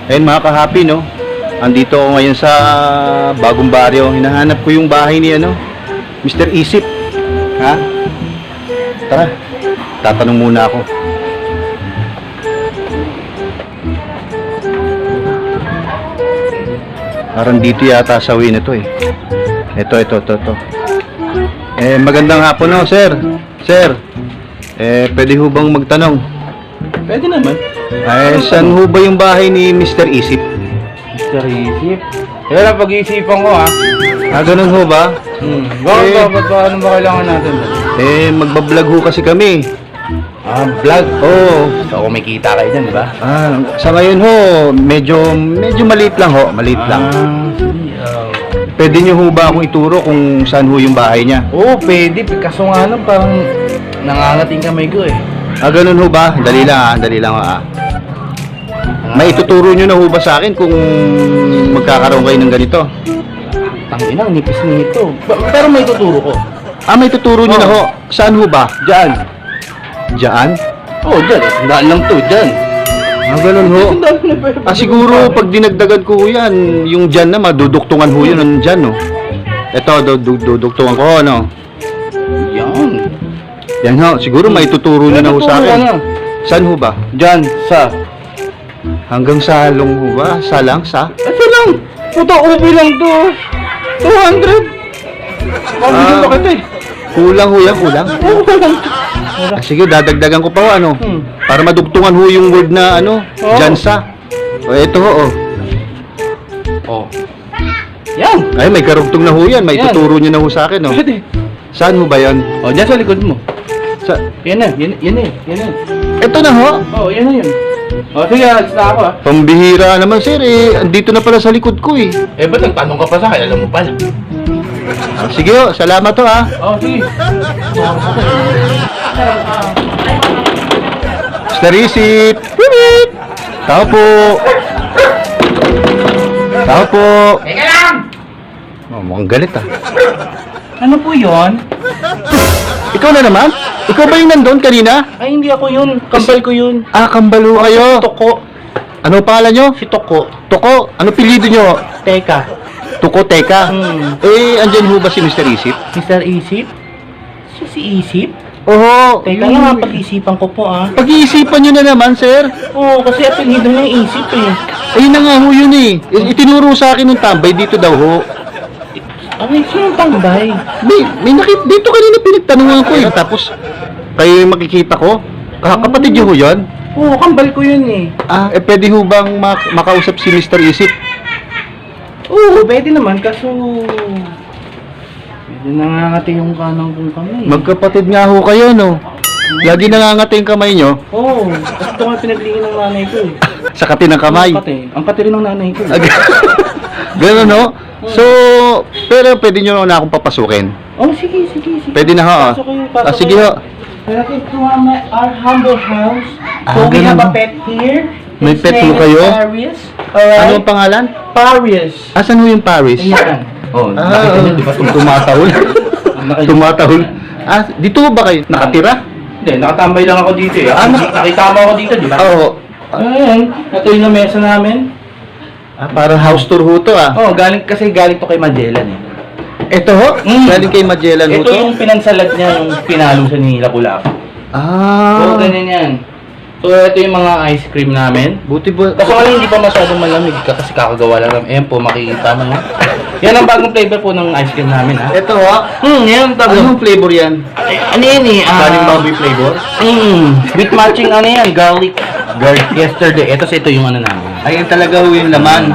Ayun mga ka-happy, no? Andito ako ngayon sa bagong baryo. Hinahanap ko yung bahay ni Mr. Isip. Ha? Tara, tatanong muna ako. Parang dito yata sa way na to eh. Ito. Magandang hapon no, sir. Sir, pwede ho bang magtanong? Pwede naman. Saan ho ba yung bahay ni Mr. Isip? Mr. Isip? Kaya lang pag-iisipan ko ha. Ganun ho ba? Bakit ba? Ano ba kailangan natin? Magbablog ho kasi kami. Vlog? Oo. So, kumikita kayo dyan, di ba? Sa ngayon ho, medyo maliit lang ho. Maliit lang. Pwede nyo ho ba akong ituro kung saan ho yung bahay niya? Oo, pwede. Kaso nga lang, parang nangangating kamay ko eh. Ganun ho ba? Dali lang ha. May ituturo nyo na ho ba sa akin kung magkakaroon kayo ng ganito? Tanginang, nipis nito. Pero may tuturo ko. May tuturo nyo na ho. Saan ho ba? Diyan. Diyan? Oo, dyan. Sandaan lang to, dyan. Ganun ho. Sandaan na ba? Siguro pag dinagdagan ko ho yan, yung dyan na maduduktungan ho yun ng dyan, no? Ito, duduktungan ko ho, no? Yan. Yan ho, siguro may tuturo nyo na ho sa akin. Saan ho ba? Dyan, sa. Hanggang sa halong ho ba? Sa lang? Sa? Ito lang. Puta, ubi lang to. 200. Pabigyan pa kita eh. Kulang ho yan, kulang. Sige, dadagdagan ko pa ho, ano? Para madugtungan ho yung word na, dyan sa. Ito ho, Oh. Yan. Ay, may karugtong na ho yan. May Yan. tuturo nyo na ho sa akin, no? Pwede. Saan ho ba yan? Dyan sa likod mo. Sa... Yan na. Ito na ho. Yan na yun. Sige, alis na ako Pambihira naman, sir, andito na pala sa likod ko, ba't nagtanong ka pa sa akin? Alam mo pala. Sige ho, salamat ho, Sige. Mr. Isip! Pipip! Tao po! Tao po! Teka lang! Mukhang galit, Ano po yun? Ikaw na naman? Ikaw ba yung nandun kanina? Ay, hindi ako yun. Kambal ko yun. Kambalo kayo. Toko. Ano pangalan nyo? Si Toko. Toko? Ano pilido nyo? Teka. Tuko, teka. Andyan ho ba si Mr. Isip? Mr. Isip? Si Isip? Oo. Teka lang, pag-isipan ko po Pag-iisipan nyo na naman, sir. Oo, kasi apelido niya yung Isip Ayun na nga ho yun Itinuro sa akin ng tambay dito daw ho. Sino tambay? May dito kanina pinagtanungan ko Tapos, kayo yung makikita ko. Kapatid nyo ho yun? Oo, kambal ko yun Pwede ho bang makausap si Mr. Isip? Oo, pwede naman, kaso... Medyo nangangati yung kanang kong kamay. Magkapatid nga ho kayo, no? Lagi nangangati yung kamay nyo. Oo, kasi ito nga pinaglingin ng nanay ko Sa kati ng kamay. Ang kati rin ng nanay ko. Gano'n, no? So, pero pwede nyo na akong papasukin. Sige. Pwede na ho, Pasok sige ho. Welcome to our humble house. So we have a pet here. May His pet name ho kayo? is Paris. Alright. Ano ang pangalan? Paris. Asan ho yung Paris? Ayan. Nakita niyo, di ba? Tumatahol. Tumatahol. Dito ba kayo nakatira? Hindi, nakatambay lang ako dito Nakita mo ako dito, di ba? Oo. Ayan. Ito yung mesa namin. Parang house tour ho to Galing to kay Magellan Ito ho? Galing kay Magellan ho Ito to? yung pinansalag niya, yung pinalo sa ni Lapu-Lapu. So, ganyan yan. So, ito yung mga ice cream namin. Buti ba? Kaso nga hindi pa masyadong malamig kasi kakagawa lang namin. Ayan po, makikita mo. Yan ang bagong flavor po ng ice cream namin, Ito ho? Yan, Anong flavor yan? Ano yan Galing baboy flavor? With matching garlic. Yesterday. Ito yung namin. Ayan talaga ho yung laman.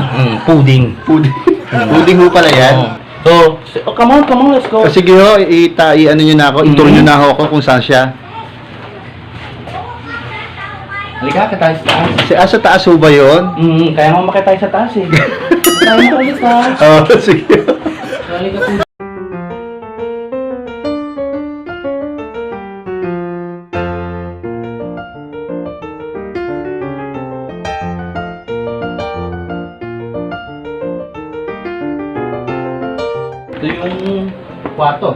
Pudding. Pudding ho pala yan. So, come on, let's go. Sige ho, ano nyo na ako, ituro nyo na ako kung saan siya. Halika, tayo sa taas. Sa taas ho ba yun? Kaya mo makita tayo sa taas Tayo mo ulit sige. Halika po. Ito yung kwarto.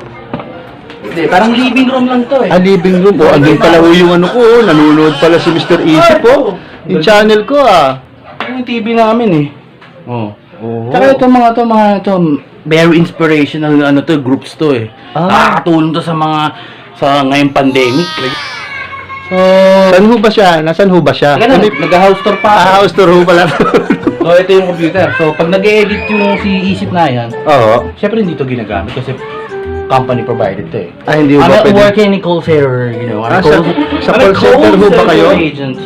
Hindi, parang living room lang to Living room. Andun pala ho yung nanonood pala si Mr. Isip po. Yung channel ko yung TV namin eh. Oh. Oo. Tsaka ito, very inspirational na groups to eh. Nakakatulong to sa ngayong pandemic. So, Saan ho ba siya? Nasaan ho ba siya? ganun, nag-house tour pa ako. House tour ho pala. So, ito yung computer. So, pag nag-edit yung si Isip na yan, Oo. syempre hindi to ginagamit kasi company provided to eh. Hindi ho I'm ba not pwede? working in a call center, you know. Sa call center ho ba kayo? Agent.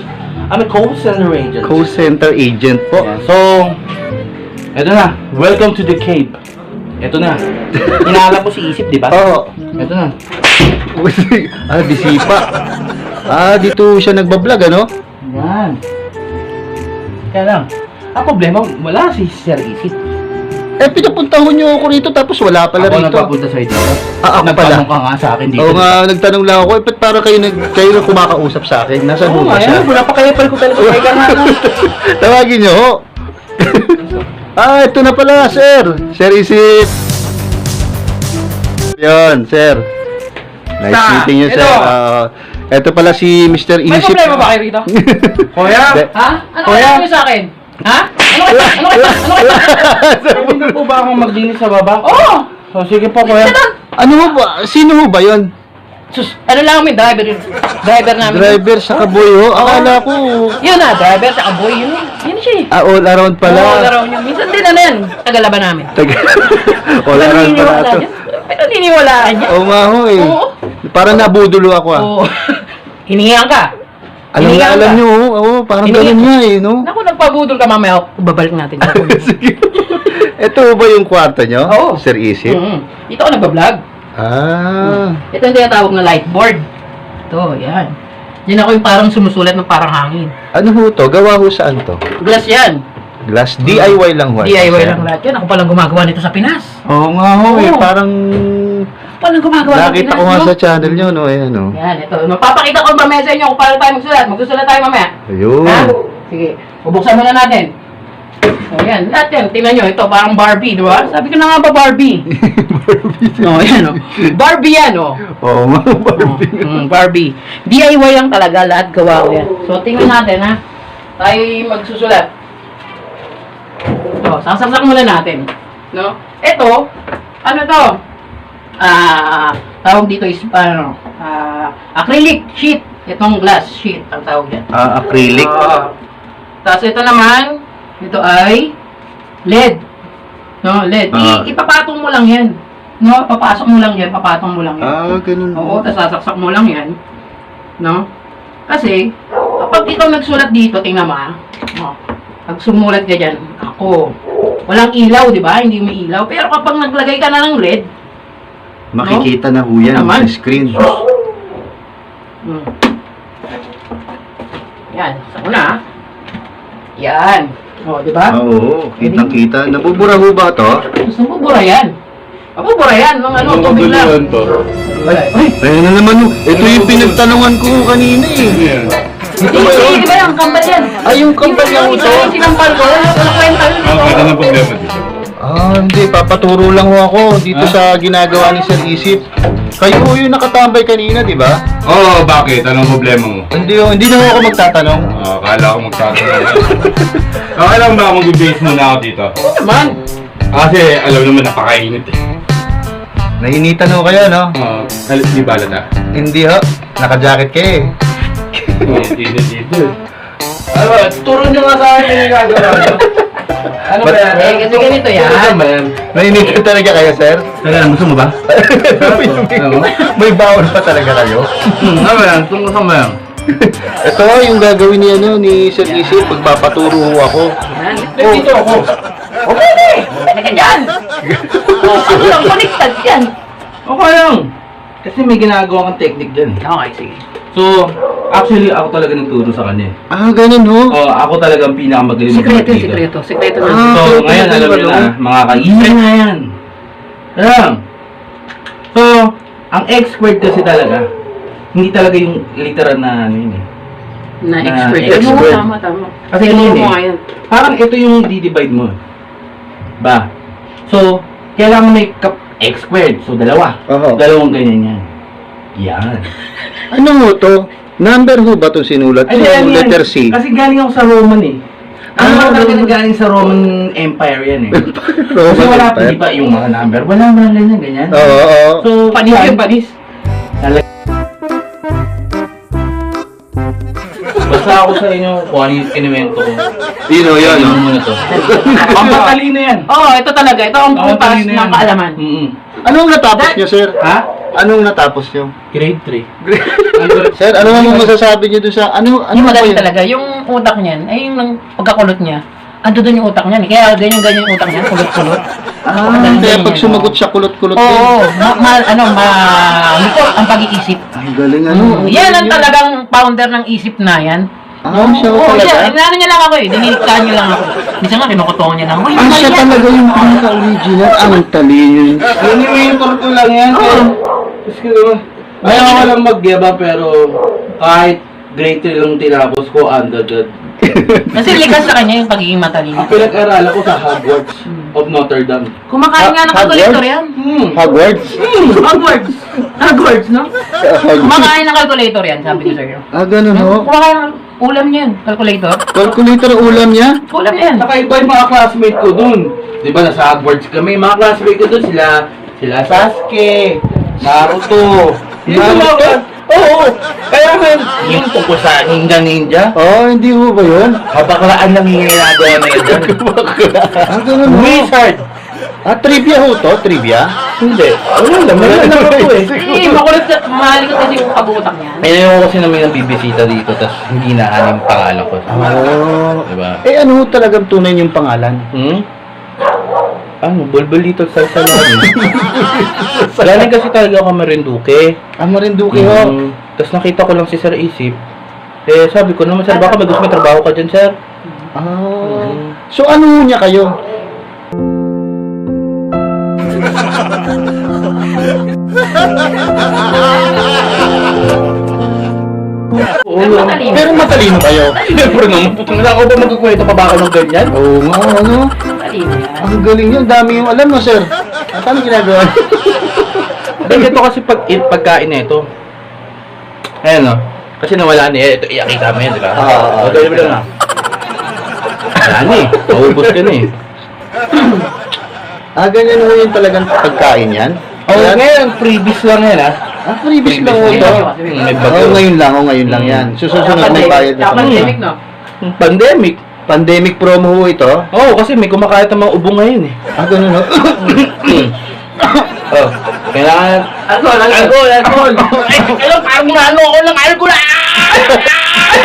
I'm a call center agent. Call center agent po. Yeah. So, eto na. Welcome to the cave. Eto na. Inaala ko si Isip, di ba? Oo. Eto na. Disipa. Dito siya nagbablog, ano? Yan. Kaya lang, ang problema, wala si Sir Isip. Pinapuntahon niyo ako rito tapos wala pala Ako rito. nagpapunta sa dito. Ako pala. Nagtanong ka nga sa akin dito. Oo nga, nagtanong lang ako, ba't parang kayo na kumakausap sa akin? Nasaan ho Oo ba nga, siya? yan. Wala pa kayo ko talaga. Kaya ka nga. Tawagin niyo ho. Ito na pala, sir. Sir Isip. Yun, sir. Nice meeting you, sir. Ito pala si Mr. May Isip. problema ba kayo rito? Kuya! Ha? Ano Kuya? kailangan niyo sa akin? Ha? Ano kita? Pwede na po ba akong maglinis sa baba? Oo! So, sige po, kuya. Ano ho ba? Sino ho ba yun? Sus, ano lang kami, driver yun. Driver namin. Driver sa kaboy ho? Akala ko. Yun na, driver sa boy yun. Yun siya eh. All around pala. Oo, laro niyo. Minsan din ano yan. Tagalaban namin. All around pala Naniniwala ito. niya. Pero niniwalaan niya. Oo nga ho eh. Oo. Parang nabudulo ako ah. Oo. Hiningihan ka. Alam Hiningihan na alam ka. nyo, oo, parang Hiningi- ganun nga eh, no? Naku, nagpabudol ka mamaya. Babalik natin. Sige. Ito ba yung kwarto nyo, Oo. Sir Isip? Dito ako nagbablog. Ito yung tinatawag na lightboard. Ito, yan. Yan ako yung parang sumusulat ng parang hangin. Ano ho to? Gawa ho saan to? Glass yan. Glass? DIY lang ho? DIY lang lahat yan. Ako palang gumagawa nito sa Pinas. Oo nga ho eh, Oo. parang... Palang gumagawa sa Pinas. Nakita ko nga no? sa channel nyo, no? Ayan, no? Yan, ito. Mapapakita ko mamaya sa inyo kung paano tayo magsulat. Magsusulat tayo mamaya. Ayun. Ha? Sige. Bubuksan muna natin. So, yan. Lahat yan. Tingnan nyo. Ito, parang Barbie, di ba? Sabi ko na nga ba Barbie? No, yan, o. Barbie yan, o. Oo, mga Barbie. Barbie. DIY lang talaga. Lahat gawa ko yan. So, tingnan natin, ha? Tayo magsusulat. Ito, sasaksak muna natin. No? Ito, ano to? Tawag dito is, acrylic sheet. Itong glass sheet, ang tawag yan. Acrylic. Tapos ito naman, ito ay LED. No, LED. Ipapatong mo lang yan. No, papasok mo lang yan, papatong mo lang yan. Ganun. Oo, tapos sasaksak mo lang yan. No? Kasi, kapag ikaw nagsulat dito, tingnan mo ha. Oh, pag sumulat ka dyan, ako, walang ilaw, di ba? Hindi may ilaw. Pero kapag naglagay ka na ng LED, Makikita na ho yan Naman. sa screen. Yan, sa una ha. Yan. O, di ba? Oo, kitang-kita. Nabubura ho ba to? Gusto mo bura yan. Mabubura yan, mga ano, tubig lang. Ay, Ayun na naman ho. Ito yung pinagtanungan ko kanina eh. di ba yung kambal yan? Yung kambal niya ho to? Yung sinampal ko, wala kwenta yun. Ano na problema dito? Hindi. Papaturo lang ho ako dito sa ginagawa ni Sir Isip. Kayo ho yung nakatambay kanina, di ba? Oo, bakit? Anong problema mo? Hindi na ho ako magtatanong. Akala ko magtatanong. Akala ko ba mag-base muna ako dito? Oo naman. Kasi alam naman napakainit eh. Nainitan ho kayo, no? Di ba alata? Hindi ho. Naka-jacket kayo eh. Init dito eh. Ano ba? Turo nyo nga sa akin yung gagawin nyo. Ano ba yan? Eh, kasi ganito yan. Ano ba yan? Nainitan talaga kayo, sir? Teka, gusto mo ba? May bawal pa talaga kayo. Ano ba yan? Tungkol saan ba yan? Ito yung gagawin ni ni Sir Isip. Pagpapaturo ho ako. Yan. Dito ako. O, pwede! Pwede ka dyan! Ano lang, connected yan. Okay lang. Kasi may ginagawa kang technique dyan. Okay, sige. So, actually, ako talaga nagturo sa kanya. Ganun ho. Ako talaga ang pinakamagaling Sikreto, mag-dito. sikreto. Sikreto na. So, Ah, ngayon, talaga alam nyo ba, na, mga kaisay na yan. Alam. So, ang expert kasi talaga, hindi talaga yung literal na ano yun eh. Na Na expert. expert. Oo, tama. Kasi yun Tinuro eh. mo nga yan. Parang ito yung di-divide mo. Ba? So, kailangan may expert. So, dalawa. Oo. Dalawang ganyan yan. Yan. Ano ho to? Number ho ba itong sinulat? Ay, yan, Yung yan. letter C. Kasi galing ako sa Roman eh. Ano Ah, talaga Roman- nanggaling sa Roman Empire yan eh. Kasi Roman wala pa, Empire. di ba, yung mga number. Wala ganyan. Oo, oo. So, Panis yan. yung panis. Basta ako sa inyo kung ano yung kinuwento ko. Yun o, yun o. Ano mo na to? Ang matalino yan. Oo, ito talaga. Ito ang Ang putas matalino ng yan. kaalaman. Anong natapos niyo, sir? Ha? Anong natapos niyo? Grade 3. Sir, ano naman masasabi niyo dun sa... Ano Yung ba madali yun? talaga. Yung utak niyan, ay yung pagkakulot niya, ando doon yung utak niyan. Kaya ganyan-ganyan yung utak niya, kulot-kulot. Ah, Ganyan, kaya ganyan, pag sumagot siya, kulot-kulot din. Oo, likot ang pag-iisip. Ang galing ano. Yan ang talagang founder ng isip na yan. Ah, siya Oo, talaga? siya. Inano niya lang ako eh. Diniliktahan niya lang ako. Minsan nga, kinukutungan niya lang. Uy, Ah, siya yan. talaga yung pinaka-original. Ang talino yun. Ini-mentor ko lang yan. Kasi ayaw ko lang magyaba pero kahit grade 3 lang tinapos ko, undergrad. Kasi likas sa kanya yung pagiging matalino. Ang pinag-aralan ko sa Hogwarts of Notre Dame. Kumakain nga ng Hogwarts? calculator yan. Hogwarts? Hogwarts. Hogwarts, no? Hogwarts. Kumakain ng calculator yan, sabi ko sa'yo. Ah, ganun ho. Kumakain ng ulam niya yun, calculator. Calculator ulam niya? Ulam niya yan. Saka iba yung mga classmate ko dun. Di ba nasa Hogwarts kami, mga classmate ko dun sila Sasuke, Naruto. Naruto? Oo, kaya man, yung tungkol sa ninja. Oh, hindi ho ba yun? Kabaklaan lang yung ginagawa nila dyan. Ah, ganun ho. Wizard! Ah, trivia ho to? Trivia? Hindi. Wala lang, wala lang ako eh. Eh, makulit, mahalikot kasi yung pag-utak niya. Ayun ko kasi namin nabibisita dito, tapos hindi na yung pangalan ko. Oh. Diba? Eh, ano ho talagang tunay yung pangalan? Ano, bulbulito sa salamin. Galing kasi talaga ako Marinduque. Ah, Marinduque ho. Tapos nakita ko lang si Sir Isip. Eh, sabi ko naman, sir, baka may gusto may trabaho ka dyan, sir. Ah. So, ano ho niya kayo? Oo, Pero matalino. Pero matalino kayo. Siyempre naman, putang na ako ba magkukwento pa ba ako ng ganyan? Oo nga, ano? Matalino yan. Ang galing yun. Dami yung alam mo, sir. At ano ginagawa? Dahil ito kasi pagkain na ito. Ayan o. Kasi nawala niya. Ito, iyakita mo yan, di ba? Oo, Ito, lang na. Wala na eh. Maubos ka na eh. Ah, ganyan ho yung talagang pagkain yan? Oh, ngayon, freebies lang yan ah. Ah, freebies lang ho Freebies to. lang. May Oo, bagyo. ngayon lang. Oo, ngayon lang yan. Susunod may bayad na. Pandemic, no? Pandemic. Pandemic promo ho ito. Oo, kasi may kumakain ng mga ubo ngayon eh. Ah, ganun ho. Oh, kailangan... Alcohol! Ay, ano, parang ano ako ng alcohol ah!